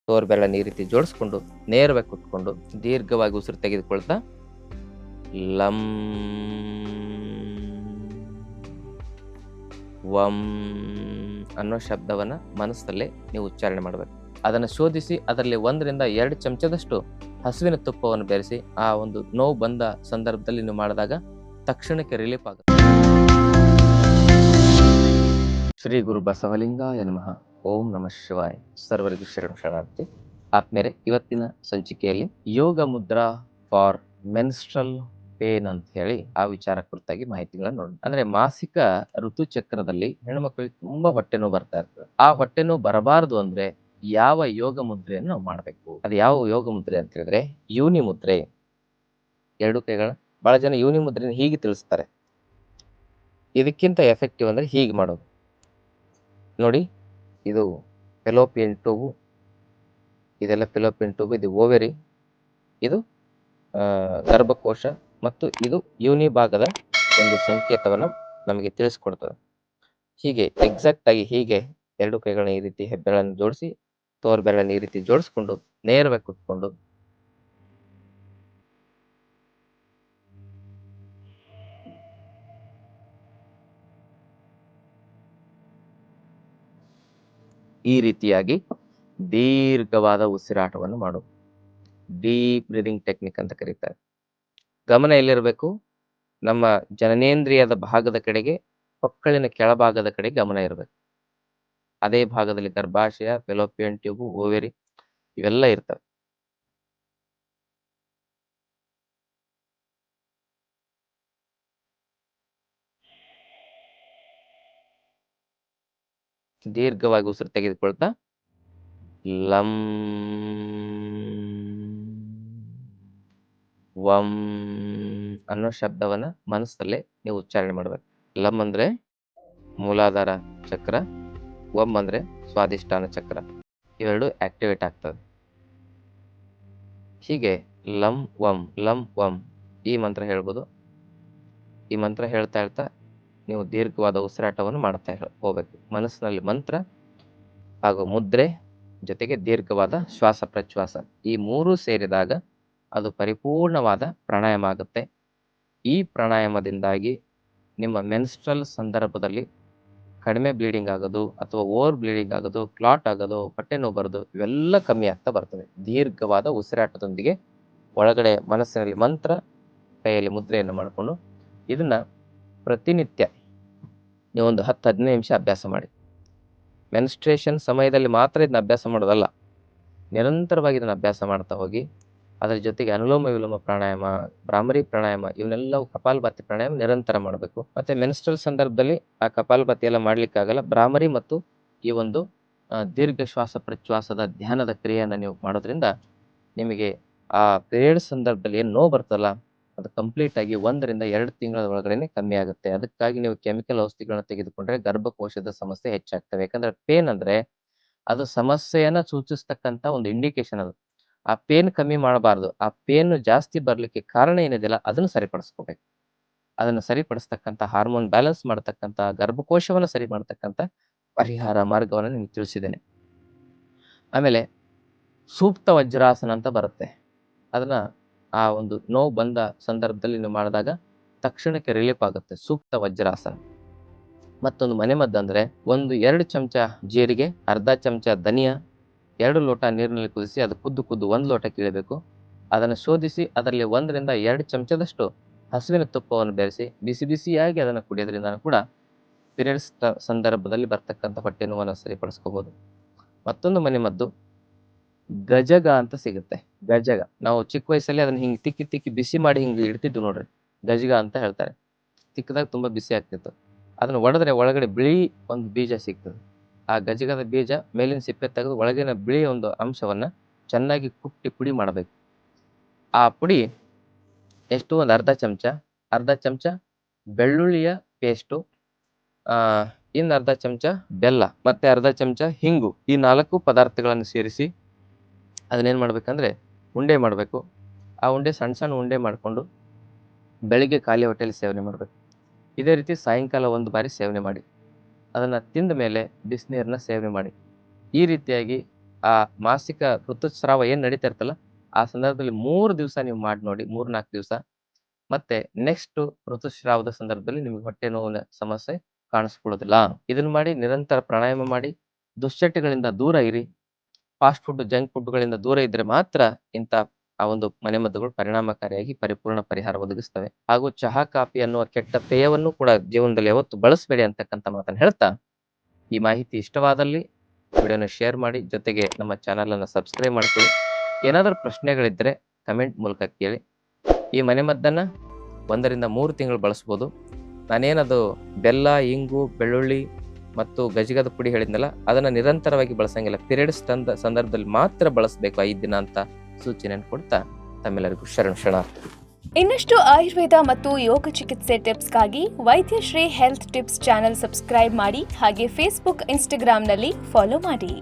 ತೋರ್ಬೆರಳನ್ನು ಈ ರೀತಿ ಜೋಡಿಸ್ಕೊಂಡು ನೇರವಾಗಿ ಕುತ್ಕೊಂಡು ದೀರ್ಘವಾಗಿ ಉಸಿರು ತೆಗೆದುಕೊಳ್ತಾ ಲಂ ವಂ ಅನ್ನೋ ಶಬ್ದವನ್ನ ಮನಸ್ಸಲ್ಲೇ ನೀವು ಉಚ್ಚಾರಣೆ ಮಾಡಬೇಕು. ಅದನ್ನು ಶೋಧಿಸಿ ಅದರಲ್ಲಿ 1-2 ಚಮಚದಷ್ಟು ಹಸುವಿನ ತುಪ್ಪವನ್ನು ಬೆರೆಸಿ ಆ ಒಂದು ನೋವು ಬಂದ ಸಂದರ್ಭದಲ್ಲಿ ನೀವು ಮಾಡಿದಾಗ ತಕ್ಷಣಕ್ಕೆ ರಿಲೀಫ್ ಆಗುತ್ತೆ. ಶ್ರೀ ಗುರು ಬಸವಲಿಂಗಾಯ ನಮಃ. ಓಂ ನಮಃ ಶಿವಾಯ. ಸರ್ವರಿಗೂ ಶರಣಾರ್ಥಿ. ಆತ್ಮೇರೆ, ಇವತ್ತಿನ ಸಂಚಿಕೆಯಲ್ಲಿ ಯೋಗ ಮುದ್ರಾ ಫಾರ್ ಮೆನ್ಸ್ಟ್ರಲ್ ಪೇನ್ ಅಂತ ಹೇಳಿ ಆ ವಿಚಾರ ಕುರಿತಾಗಿ ಮಾಹಿತಿಗಳನ್ನ ನೋಡೋಣ. ಅಂದ್ರೆ ಮಾಸಿಕ ಋತುಚಕ್ರದಲ್ಲಿ ಹೆಣ್ಮಕ್ಳಿಗೆ ತುಂಬಾ ಹೊಟ್ಟೆ ನೋವು ಬರ್ತಾ ಇರ್ತದೆ. ಆ ಹೊಟ್ಟೆ ನೋವು ಬರಬಾರದು ಅಂದ್ರೆ ಯಾವ ಯೋಗ ಮುದ್ರೆಯನ್ನು ನಾವು ಮಾಡ್ಬೇಕು? ಅದು ಯಾವ ಯೋಗ ಮುದ್ರೆ ಅಂತ ಹೇಳಿದ್ರೆ ಯೋನಿ ಮುದ್ರೆ. 2 ಕೈಗಳ ಬಹಳ ಜನ ಯೋನಿ ಮುದ್ರೆನ ಹೀಗೆ ತಿಳಿಸ್ತಾರೆ. ಇದಕ್ಕಿಂತ ಎಫೆಕ್ಟಿವ್ ಅಂದ್ರೆ ಹೀಗೆ ಮಾಡೋದು ನೋಡಿ. ಇದು ಫೆಲೋಪಿಯನ್ ಟ್ಯೂಬ್, ಇದೆಲ್ಲ ಫೆಲೋಪಿಯನ್ ಟ್ಯೂಬ್, ಇದು ಓವೆರಿ, ಇದು ಗರ್ಭಕೋಶ ಮತ್ತು ಇದು ಯೋನಿ ಭಾಗದ ಒಂದು ಸಂಕೇತವನ್ನು ನಮಗೆ ತಿಳಿಸ್ಕೊಡ್ತದೆ. ಹೀಗೆ ಎಕ್ಸಾಕ್ಟ್ ಆಗಿ ಹೀಗೆ 2 ಕೈಗಳನ್ನ ಈ ರೀತಿ ಹೆಬ್ಬೆರಳನ್ನು ಜೋಡಿಸಿ ತೋರ್ಬೆರಳನ್ನು ಈ ರೀತಿ ಜೋಡಿಸ್ಕೊಂಡು ನೇರವಾಗಿ ಕುತ್ಕೊಂಡು ಈ ರೀತಿಯಾಗಿ ದೀರ್ಘವಾದ ಉಸಿರಾಟವನ್ನು ಮಾಡು. ಡೀಪ್ ಬ್ರೀದಿಂಗ್ ಟೆಕ್ನಿಕ್ ಅಂತ ಕರೀತಾರೆ. ಗಮನ ಎಲ್ಲಿರಬೇಕು? ನಮ್ಮ ಜನನೇಂದ್ರಿಯದ ಭಾಗದ ಕಡೆಗೆ, ಹೊಕ್ಕಳಿನ ಕೆಳಭಾಗದ ಕಡೆ ಗಮನ ಇರಬೇಕು. ಅದೇ ಭಾಗದಲ್ಲಿ ಗರ್ಭಾಶಯ, ಫೆಲೋಪಿಯನ್ ಟ್ಯೂಬ್, ಓವೆರಿ ಇವೆಲ್ಲ ಇರ್ತವೆ. ದೀರ್ಘವಾಗಿ ಉಸಿರು ತೆಗೆದುಕೊಳ್ತಾ ಲಂ ವಂ ಅನ್ನೋ ಶಬ್ದವನ್ನ ಮನಸ್ಸಲ್ಲೇ ನೀವು ಉಚ್ಚಾರಣೆ ಮಾಡ್ಬೇಕು. ಲಂ ಅಂದ್ರೆ ಮೂಲಾಧಾರ ಚಕ್ರ, ವಂ ಅಂದ್ರೆ ಸ್ವಾದಿಷ್ಠಾನ ಚಕ್ರ. ಇವೆರಡು ಆಕ್ಟಿವೇಟ್ ಆಗ್ತದೆ. ಹೀಗೆ ಲಂ ವಂ ಈ ಮಂತ್ರ ಹೇಳ್ಬೋದು. ಈ ಮಂತ್ರ ಹೇಳ್ತಾ ನೀವು ದೀರ್ಘವಾದ ಉಸಿರಾಟವನ್ನು ಮಾಡ್ತಾ ಹೋಗ್ಬೇಕು. ಮನಸ್ಸಿನಲ್ಲಿ ಮಂತ್ರ ಹಾಗೂ ಮುದ್ರೆ ಜೊತೆಗೆ ದೀರ್ಘವಾದ ಶ್ವಾಸ ಪ್ರಶ್ವಾಸ ಈ 3 ಸೇರಿದಾಗ ಅದು ಪರಿಪೂರ್ಣವಾದ ಪ್ರಾಣಾಯಾಮ ಆಗುತ್ತೆ. ಈ ಪ್ರಾಣಾಯಾಮದಿಂದಾಗಿ ನಿಮ್ಮ ಮೆನ್ಸ್ಟ್ರಲ್ ಸಂದರ್ಭದಲ್ಲಿ ಕಡಿಮೆ ಬ್ಲೀಡಿಂಗ್ ಆಗೋದು ಅಥವಾ ಓವರ್ ಬ್ಲೀಡಿಂಗ್ ಆಗೋದು, ಕ್ಲಾಟ್ ಆಗೋದು, ಹೊಟ್ಟೆ ನೋವು ಬರೋದು ಇವೆಲ್ಲ ಕಮ್ಮಿ ಆಗ್ತಾ ಬರ್ತವೆ. ದೀರ್ಘವಾದ ಉಸಿರಾಟದೊಂದಿಗೆ ಒಳಗಡೆ ಮನಸ್ಸಿನಲ್ಲಿ ಮಂತ್ರ, ಕೈಯಲ್ಲಿ ಮುದ್ರೆಯನ್ನು ಮಾಡಿಕೊಂಡು ಇದನ್ನ ಪ್ರತಿನಿತ್ಯ ನೀವು ಒಂದು 10-15 ನಿಮಿಷ ಅಭ್ಯಾಸ ಮಾಡಿ. ಮೆನ್ಸ್ಟ್ರೇಷನ್ ಸಮಯದಲ್ಲಿ ಮಾತ್ರ ಇದನ್ನ ಅಭ್ಯಾಸ ಮಾಡೋದಲ್ಲ, ನಿರಂತರವಾಗಿ ಇದನ್ನ ಅಭ್ಯಾಸ ಮಾಡ್ತಾ ಹೋಗಿ. ಅದರ ಜೊತೆಗೆ ಅನುಲೋಮ ವಿಲೋಮ ಪ್ರಾಣಾಯಾಮ, ಭ್ರಾಮರಿ ಪ್ರಾಣಾಯಾಮ ಇವನ್ನೆಲ್ಲವೂ ಕಪಾಲಭಾತಿ ಪ್ರಾಣಾಯಾಮ ನಿರಂತರ ಮಾಡಬೇಕು. ಮತ್ತೆ ಮೆನ್ಸ್ಟ್ರಲ್ ಸಂದರ್ಭದಲ್ಲಿ ಆ ಕಪಾಲಭಾತಿ ಎಲ್ಲ ಮಾಡ್ಲಿಕ್ಕಾಗಲ್ಲ. ಭ್ರಾಮರಿ ಮತ್ತು ಈ ಒಂದು ದೀರ್ಘ ಶ್ವಾಸ ಪ್ರಶ್ವಾಸದ ಧ್ಯಾನದ ಕ್ರಿಯೆಯನ್ನು ನೀವು ಮಾಡೋದ್ರಿಂದ ನಿಮಗೆ ಆ ಪೀರಿಯಡ್ ಸಂದರ್ಭದಲ್ಲಿ ಏನು ನೋವು ಬರ್ತಲ್ಲ ಅದು ಕಂಪ್ಲೀಟ್ ಆಗಿ 1-2 ತಿಂಗಳ ಒಳಗಡೆ ಕಮ್ಮಿ ಆಗುತ್ತೆ. ಅದಕ್ಕಾಗಿ ನೀವು ಕೆಮಿಕಲ್ ಔಷಧಿಗಳನ್ನ ತೆಗೆದುಕೊಂಡ್ರೆ ಗರ್ಭಕೋಶದ ಸಮಸ್ಯೆ ಹೆಚ್ಚಾಗ್ತವೆ. ಯಾಕಂದ್ರೆ ಪೇನ್ ಅಂದ್ರೆ ಅದು ಸಮಸ್ಯೆಯನ್ನ ಸೂಚಿಸ್ತಕ್ಕಂಥ ಒಂದು ಇಂಡಿಕೇಶನ್. ಅದು ಆ ಪೇನ್ ಕಮ್ಮಿ ಮಾಡಬಾರ್ದು. ಆ ಪೇನ್ ಜಾಸ್ತಿ ಬರ್ಲಿಕ್ಕೆ ಕಾರಣ ಏನಿದೆಯಲ್ಲ ಅದನ್ನು ಸರಿಪಡಿಸ್ಕೋಬೇಕು. ಅದನ್ನು ಸರಿಪಡಿಸ್ತಕ್ಕಂಥ ಹಾರ್ಮೋನ್ ಬ್ಯಾಲೆನ್ಸ್ ಮಾಡತಕ್ಕಂಥ, ಗರ್ಭಕೋಶವನ್ನು ಸರಿ ಮಾಡತಕ್ಕಂಥ ಪರಿಹಾರ ಮಾರ್ಗವನ್ನು ನಿಮ್ಗೆ ತಿಳಿಸಿದ್ದೇನೆ. ಆಮೇಲೆ ಸೂಕ್ತ ವಜ್ರಾಸನ ಅಂತ ಬರುತ್ತೆ. ಅದನ್ನ ಆ ಒಂದು ನೋವು ಬಂದ ಸಂದರ್ಭದಲ್ಲಿ ನೀವು ಮಾಡಿದಾಗ ತಕ್ಷಣಕ್ಕೆ ರಿಲೀಫ್ ಆಗುತ್ತೆ. ಸೂಕ್ತ ವಜ್ರಾಸನ. ಮತ್ತೊಂದು ಮನೆಮದ್ದು ಅಂದ್ರೆ 1-2 ಚಮಚ ಜೀರಿಗೆ, ಅರ್ಧ ಚಮಚ ಧನಿಯಾ, 2 ಲೋಟ ನೀರಿನಲ್ಲಿ ಕುದಿಸಿ ಅದು ಕುದ್ದು 1 ಲೋಟಕ್ಕೆ ಇಳಬೇಕು. ಅದನ್ನು ಶೋಧಿಸಿ ಅದರಲ್ಲಿ 1-2 ಚಮಚದಷ್ಟು ಹಸುವಿನ ತುಪ್ಪವನ್ನು ಬೆರೆಸಿ ಬಿಸಿಯಾಗಿ ಅದನ್ನು ಕುಡಿಯೋದ್ರಿಂದ ಕೂಡ ಪೀರಿಯಡ್ಸ್ ಸಂದರ್ಭದಲ್ಲಿ ಬರ್ತಕ್ಕಂಥ ಹೊಟ್ಟೆ ನೋವನ್ನು ಸರಿಪಡಿಸ್ಕೋಬಹುದು. ಮತ್ತೊಂದು ಮನೆಮದ್ದು ಗಜಗ ಅಂತ ಸಿಗುತ್ತೆ. ಗಜಗ ನಾವು ಚಿಕ್ಕ ವಯಸ್ಸಲ್ಲಿ ಅದನ್ನ ಹಿಂಗೆ ತಿಕ್ಕಿ ಬಿಸಿ ಮಾಡಿ ಹಿಂಗೆ ಇಡ್ತಿದ್ವಿ ನೋಡ್ರಿ, ಗಜಗ ಅಂತ ಹೇಳ್ತಾರೆ. ತಿಕ್ಕದಾಗ ತುಂಬಾ ಬಿಸಿ ಆಗ್ತಿತ್ತು. ಅದನ್ನ ಒಡೆದ್ರೆ ಒಳಗಡೆ ಬಿಳಿ ಒಂದು ಬೀಜ ಸಿಗ್ತದೆ. ಆ ಗಜಗದ ಬೀಜ ಮೇಲಿನ ಸಿಪ್ಪೆ ತೆಗೆದು ಒಳಗಿನ ಬಿಳಿ ಒಂದು ಅಂಶವನ್ನ ಚೆನ್ನಾಗಿ ಕುಟ್ಟಿ ಪುಡಿ ಮಾಡಬೇಕು. ಆ ಪುಡಿ ಎಷ್ಟು? ಒಂದು ಅರ್ಧ ಚಮಚ ಬೆಳ್ಳುಳ್ಳಿಯ ಪೇಸ್ಟು, ಇನ್ನು ಅರ್ಧ ಚಮಚ ಬೆಲ್ಲ, ಮತ್ತೆ ಅರ್ಧ ಚಮಚ ಹಿಂಗು. ಈ 4 ಪದಾರ್ಥಗಳನ್ನು ಸೇರಿಸಿ ಅದನ್ನೇನು ಮಾಡ್ಬೇಕಂದ್ರೆ ಉಂಡೆ ಮಾಡಬೇಕು. ಆ ಉಂಡೆ ಸಣ್ಣ ಉಂಡೆ ಮಾಡಿಕೊಂಡು ಬೆಳಿಗ್ಗೆ ಖಾಲಿ ಹೊಟ್ಟೆಯಲ್ಲಿ ಸೇವನೆ ಮಾಡಬೇಕು. ಇದೇ ರೀತಿ ಸಾಯಂಕಾಲ 1 ಬಾರಿ ಸೇವನೆ ಮಾಡಿ. ಅದನ್ನು ತಿಂದ ಮೇಲೆ ಬಿಸಿನೀರನ್ನ ಸೇವನೆ ಮಾಡಿ. ಈ ರೀತಿಯಾಗಿ ಆ ಮಾಸಿಕ ಋತುಸ್ರಾವ ಏನ್ ನಡೀತಾ ಇರ್ತಲ್ಲ ಆ ಸಂದರ್ಭದಲ್ಲಿ 3 ದಿವಸ ನೀವು ಮಾಡಿ ನೋಡಿ, 3-4 ದಿವಸ. ಮತ್ತೆ ನೆಕ್ಸ್ಟ್ ಋತುಸ್ರಾವದ ಸಂದರ್ಭದಲ್ಲಿ ನಿಮ್ಗೆ ಹೊಟ್ಟೆ ನೋವಿನ ಸಮಸ್ಯೆ ಕಾಣಿಸ್ಕೊಳ್ಳೋದಿಲ್ಲ. ಇದನ್ನ ಮಾಡಿ ನಿರಂತರ ಪ್ರಾಣಾಯಾಮ ಮಾಡಿ, ದುಶ್ಚಟಗಳಿಂದ ದೂರ ಇರಿ. ಫಾಸ್ಟ್ ಫುಡ್, ಜಂಕ್ ಫುಡ್ಗಳಿಂದ ದೂರ ಇದ್ರೆ ಮಾತ್ರ ಇಂಥ ಆ ಒಂದು ಮನೆಮದ್ದುಗಳು ಪರಿಣಾಮಕಾರಿಯಾಗಿ ಪರಿಪೂರ್ಣ ಪರಿಹಾರ ಒದಗಿಸ್ತವೆ. ಹಾಗೂ ಚಹಾ, ಕಾಫಿ ಅನ್ನುವ ಕೆಟ್ಟ ಪೇಯವನ್ನು ಕೂಡ ಜೀವನದಲ್ಲಿ ಯಾವತ್ತು ಬಳಸಬೇಡಿ ಅಂತಕ್ಕಂಥ ಮಾತನ್ನು ಹೇಳ್ತಾ, ಈ ಮಾಹಿತಿ ಇಷ್ಟವಾದಲ್ಲಿ ವಿಡಿಯೋನ ಶೇರ್ ಮಾಡಿ, ಜೊತೆಗೆ ನಮ್ಮ ಚಾನಲ್ ಅನ್ನು ಸಬ್ಸ್ಕ್ರೈಬ್ ಮಾಡ್ಕೊಳ್ಳಿ. ಏನಾದರೂ ಪ್ರಶ್ನೆಗಳಿದ್ರೆ ಕಮೆಂಟ್ ಮೂಲಕ ಕೇಳಿ. ಈ ಮನೆಮದ್ದನ್ನ 1-3 ತಿಂಗಳು ಬಳಸ್ಬೋದು. ನಾನೇನದು ಬೆಲ್ಲ, ಇಂಗು, ಬೆಳ್ಳುಳ್ಳಿ ಮತ್ತು ಗಜಗದ ಪುಡಿ ಹೇಳಿದ್ನಲ್ಲ, ಅದನ್ನ ನಿರಂತರವಾಗಿ ಬಳಸಂಗಿಲ್ಲ. ಪೀರಿಯಡ್ಸ್ ಸಂದರ್ಭದಲ್ಲಿ ಮಾತ್ರ ಬಳಸಬೇಕು 5 ದಿನ ಅಂತ ಸೂಚನೆಯನ್ನು ಕೊಡ್ತಾ ತಮ್ಮೆಲ್ಲರಿಗೂ ಶರಣಾರ್ಥಿ. ಇನ್ನಷ್ಟು ಆಯುರ್ವೇದ ಮತ್ತು ಯೋಗ ಚಿಕಿತ್ಸೆ ಟಿಪ್ಸ್ಗಾಗಿ Vaidyashree health tips channel subscribe ಮಾಡಿ, ಹಾಗೆ ಫೇಸ್ಬುಕ್, ಇನ್ಸ್ಟಾಗ್ರಾಂನಲ್ಲಿ ಫಾಲೋ ಮಾಡಿ.